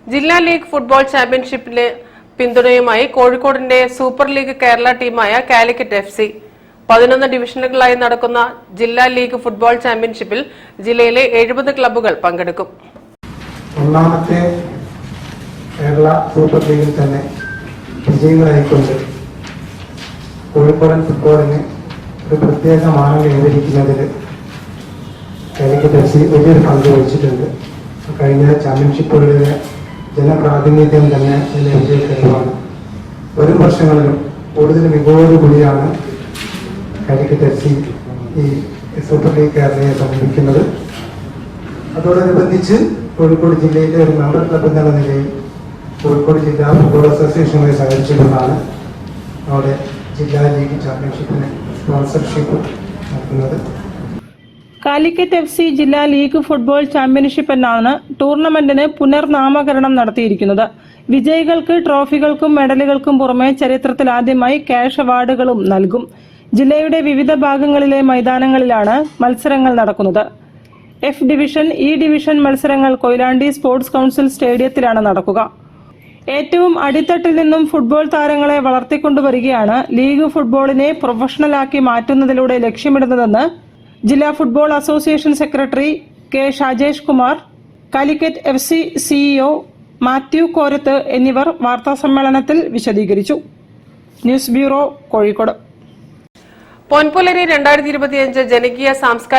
ജില്ലാ league football ചാമ്പ്യൻഷിപ്പിലെ പിന്തുണയുമായി കോഴിക്കോടിന്റെ സൂപ്പർ ലീഗ് കേരള ടീമായ കാലിക്കറ്റ് FC 11 ഡിവിഷനുകളായി നടക്കുന്ന ജില്ലാ ലീഗ് ഫുട്ബോൾ ചാമ്പ്യൻഷിപ്പിൽ ജില്ലയിലെ 70 ക്ലബ്ബുകൾ പങ്കെടുക്കും. ഒന്നാമത്തെ കേരള സൂപ്പർ ലീഗിൽ തന്നെ വിജയികളായിക്കൊണ്ട് കോഴിക്കോടൻ ഫുട്ബോളിന് ഒരു പ്രത്യേക മാനം കൈവരിക്കുന്നതിൽ കാലിക്കറ്റ് FC വലിയൊരു പങ്ക് വഹിച്ചിട്ടുണ്ട്. കഴിഞ്ഞ ചാമ്പ്യൻഷിപ്പുകളിലെ ജനപ്രാതിനിധ്യം തന്നെ ഇതിലെ വിജയകരമാണ്. വരും വർഷങ്ങളിലും കൂടുതൽ മികവോടുകൂടിയാണ് കാലിക്കറ്റ് FC ഈ സൂപ്പർ ലീഗ് കേരളയെ സമീപിക്കുന്നത്. അതോടനുബന്ധിച്ച് കോഴിക്കോട് ജില്ലയിലെ ഒരു മെമ്പർ ക്ലബ് എന്നുള്ള നിലയിൽ കോഴിക്കോട് ജില്ലാ ഫുട്ബോൾ അസോസിയേഷനുമായി സഹകരിച്ചുകൊണ്ടാണ് അവിടെ ജില്ലാ ലീഗ് ചാമ്പ്യൻഷിപ്പിന് സ്പോൺസർഷിപ്പ് നടത്തുന്നത്. കാലിക്കറ്റ് FC ജില്ലാ ലീഗ് ഫുട്ബോൾ ചാമ്പ്യൻഷിപ്പ് എന്നാണ് ടൂർണമെന്റിന് പുനർനാമകരണം നടത്തിയിരിക്കുന്നത്. വിജയികൾക്ക് ട്രോഫികൾക്കും മെഡലുകൾക്കും പുറമെ ചരിത്രത്തിൽ ആദ്യമായി ക്യാഷ് അവാർഡുകളും നൽകും. ജില്ലയുടെ വിവിധ ഭാഗങ്ങളിലെ മൈതാനങ്ങളിലാണ് മത്സരങ്ങൾ നടക്കുന്നത്. F ഡിവിഷൻ, E ഡിവിഷൻ മത്സരങ്ങൾ കൊയിലാണ്ടി സ്പോർട്സ് കൗൺസിൽ സ്റ്റേഡിയത്തിലാണ് നടക്കുക. ഏറ്റവും അടിത്തട്ടിൽ നിന്നും ഫുട്ബോൾ താരങ്ങളെ വളർത്തിക്കൊണ്ടുവരികയാണ് ലീഗ് ഫുട്ബോളിനെ പ്രൊഫഷണലാക്കി മാറ്റുന്നതിലൂടെ ലക്ഷ്യമിടുന്നതെന്ന് ജില്ലാ football association secretary K. Shajesh Kumar, Calicut FC CEO Mathew Korath എന്നിവർ വാർത്താസമ്മേളനത്തിൽ വിശദീകരിച്ചു. News bureau, Kozhikode. പൊൻപുലരി 2025 ജനകീയ സാംസ്കാരിക